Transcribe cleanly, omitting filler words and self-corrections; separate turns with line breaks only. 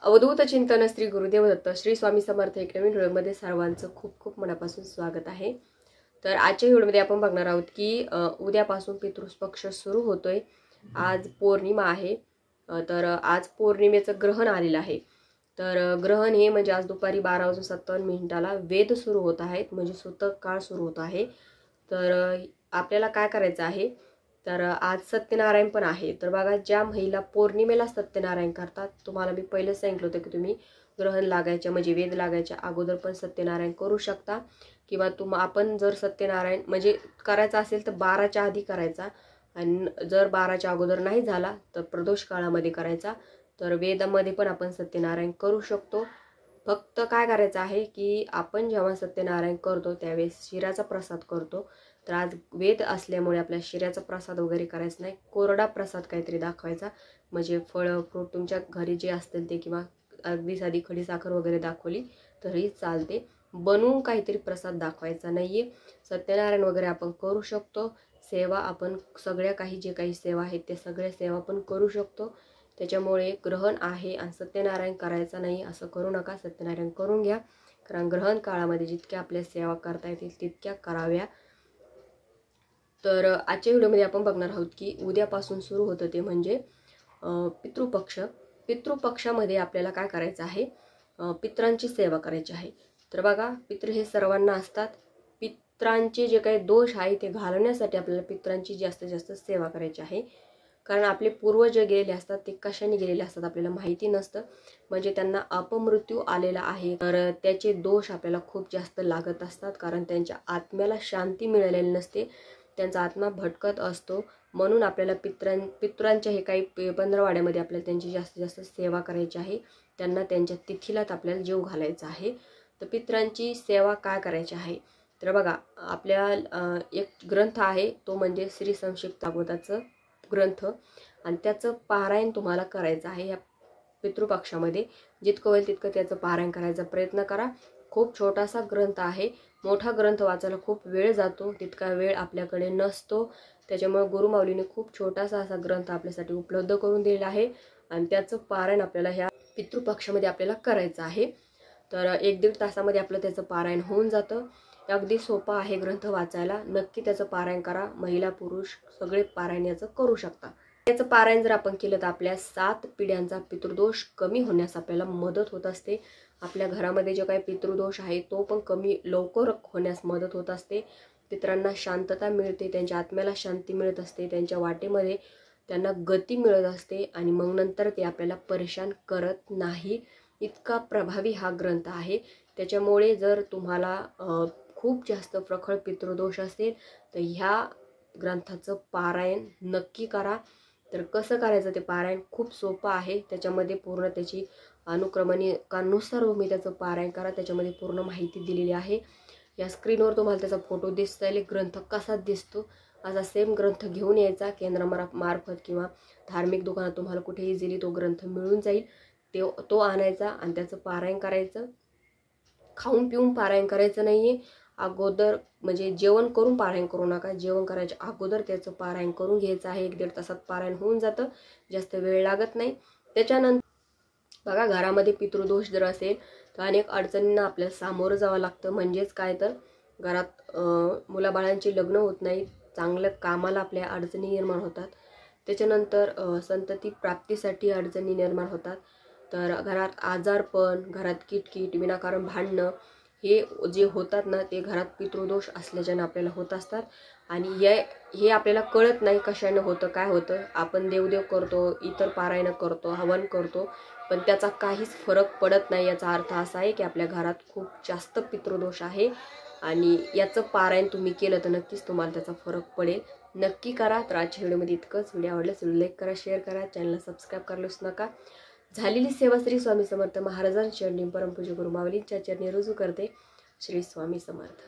अवधूत चिंतन श्री गुरुदेव दत्त श्री स्वामी समर्थ एक नवीन व्हिडिओमध्ये सर्वांचं खूप खूप मनापासून स्वागत आहे। तर आजच्या व्हिडिओमध्ये आपण बघणार आहोत की उद्यापासून पितृपक्ष सुरू होतोय। आज पौर्णिमा आहे, तर आज पौर्णिमेचं ग्रहण आलेलं आहे। तर ग्रहण हे म्हणजे आज दुपारी 12:57 वेद सुरू होत आहेत, म्हणजे सूतक काळ सुरू होत आहे। तर आपल्याला काय करायचं आहे, तर आज सत्यनारायण पण आहे। तर बघा, ज्या महिला पौर्णिमेला सत्यनारायण करतात, तुम्हाला मी पहिलेच सांगितलं होतं की तुम्ही ग्रहण लागायच्या म्हणजे वेद लागायच्या अगोदर पण सत्यनारायण करू शकता, किंवा आपण जर सत्यनारायण म्हणजे करायचा असेल तर 12च्या आधी करायचा, आणि जर 12च्या अगोदर नाही झाला तर प्रदोष काळामध्ये करायचा। तर वेदामध्ये पण आपण सत्यनारायण करू शकतो। फक्त काय करायचं आहे की आपण जेव्हा सत्यनारायण करतो त्यावेळेस शिऱ्याचा प्रसाद करतो। तर आज वेद असल्यामुळे आपल्याला शिऱ्याचा प्रसाद वगैरे करायचा नाही, कोरडा प्रसाद काहीतरी दाखवायचा, म्हणजे फळ फ्रूट तुमच्या घरी जे असतील ते, किंवा अगदी साधी खडी साखर वगैरे दाखवली तरी चालते। बनवून काहीतरी प्रसाद दाखवायचा नाहीये। सत्यनारायण वगैरे आपण करू शकतो, सेवा आपण सगळ्या काही जे काही सेवा आहेत ते सगळ्या सेवा पण करू शकतो। त्याच्यामुळे ग्रहण आहे आणि सत्यनारायण करायचं नाही असं करू नका, सत्यनारायण करून घ्या, कारण ग्रहण काळामध्ये जितक्या आपल्या सेवा करता येतील तितक्या कराव्या। तर आजच्या व्हिडिओमध्ये आपण बघणार आहोत की उद्यापासून सुरू होतं ते म्हणजे पितृपक्ष। पितृपक्षामध्ये आपल्याला काय करायचं आहे, पित्रांची सेवा करायची आहे। तर बघा, पितृ हे सर्वांना असतात। पित्रांचे जे काही दोष आहे ते घालवण्यासाठी आपल्याला पित्रांची जास्तीत जास्त सेवा करायची आहे, कारण आपले पूर्वज जे गेलेले असतात ते कशाने गेलेले असतात आपल्याला माहिती नसतं, म्हणजे त्यांना अपमृत्यू आलेला आहे, तर त्याचे दोष आपल्याला खूप जास्त लागत असतात, कारण त्यांच्या आत्म्याला शांती मिळालेली नसते, त्यांचा आत्मा भटकत असतो। म्हणून आपल्याला पितरांच्या हे काही पंधरवाड्यामध्ये आपल्याला त्यांची जास्तीत जास्त सेवा करायची आहे, त्यांना त्यांच्या तिथीलाच आपल्याला जीव घालायचा आहे। तर पितरांची सेवा काय करायची आहे, तर बघा, आपल्या एक ग्रंथ आहे तो म्हणजे श्री संक्षिप्त भागवताचं ग्रंथ, आणि त्याचं पारायण तुम्हाला करायचं आहे। या पितृपक्षामध्ये जितकं होईल तितकं त्याचं पारायण करायचा प्रयत्न करा। खूप छोटासा ग्रंथ आहे, मोठा ग्रंथ वाचायला खूप वेळ जातो, तितका वेळ आपल्याकडे नसतो, त्याच्यामुळे गुरुमाऊलीने खूप छोटासा असा ग्रंथ आपल्यासाठी उपलब्ध करून दिलेला आहे, आणि त्याचं पारायण आपल्याला ह्या पितृपक्षामध्ये आपल्याला करायचं आहे। तर 1-1.5 तासामध्ये आपलं त्याचं पारायण होऊन जातं। अगदी सोपा आहे ग्रंथ वाचायला, नक्की त्याचं पारायण करा। महिला पुरुष सगळे पारायण याचं करू शकता। याचं पारायण जर आपण केलं तर आपल्या 7 पिढ्यांचा पितृदोष कमी होण्यास आपल्याला मदत होत असते। आपल्या घरामध्ये जो काही पितृदोष आहे तो पण कमी लवकर होण्यास मदत होत असते। पितरांना शांतता मिळते, त्यांच्या आत्म्याला शांती मिळत असते, त्यांच्या वाटेमध्ये त्यांना गती मिळत असते, आणि मग नंतर ते आपल्याला परेशान करत नाही। इतका प्रभावी हा ग्रंथ आहे। त्याच्यामुळे जर तुम्हाला खूप जास्त प्रखर पितृदोष असेल तर ह्या ग्रंथाचं पारायण नक्की करा। तर कसं करायचं ते पारायण खूप सोपं आहे, त्याच्यामध्ये पूर्ण त्याची अनुक्रमणिकानुसार तुम्ही त्याचं पारायण करा, त्याच्यामध्ये पूर्ण माहिती दिलेली आहे। या स्क्रीनवर तुम्हाला त्याचा फोटो दिसता येईल, ग्रंथ कसा दिसतो असा सेम ग्रंथ घेऊन यायचा केंद्रामार्फत, किंवा धार्मिक दुकानात तुम्हाला कुठे इझिली तो ग्रंथ मिळून जाईल, तो आणायचा आणि त्याचं पारायण करायचं। खाऊन पिऊन पारायण करायचं नाहीये, अगोदर म्हणजे जेवण करून पारायण करू नका, जेवण करायच्या अगोदर त्याचं पारायण करून घ्यायचं आहे। 1-1.5 तासात पारायण होऊन जातं, जास्त वेळ लागत नाही। त्याच्यानंतर बघा, घरामध्ये पितृदोष जर असेल तर अनेक अडचणींना आपल्याला सामोरं जावं लागतं। म्हणजेच काय, तर घरात मुलाबाळांची लग्न होत नाहीत, चांगल्या कामाला आपल्या अडचणी निर्माण होतात, त्याच्यानंतर संतती प्राप्तीसाठी अडचणी निर्माण होतात, तर घरात आजारपण, घरात किटकिट, विनाकारण भांडणं हे जे होतात ना, ते घरात पितृदोष असल्याच्यानं आपल्याला होत असतात। आणि हे आपल्याला कळत नाही कशाने होतं, काय होतं। आपण देवदेव करतो, इतर पारायण करतो, हवन करतो, पण त्याचा काहीच फरक पडत नाही। याचा अर्थ असा आहे की आपल्या घरात खूप जास्त पितृदोष आहे, आणि याचं पारायण तुम्ही केलं तर नक्कीच तुम्हाला त्याचा फरक पडेल। नक्की करा। तर आजच्या व्हिडिओमध्ये इतकंच। व्हिडिओ आवडल्यास लाईक करा, शेअर करा, चॅनलला सबस्क्राईब करायला विसरू नका। झालेली सेवा श्री स्वामी समर्थ महाराजांच्या चरणी परमपूज्य गुरुमाऊलींच्या चरणी रुजू करते। श्री स्वामी समर्थ।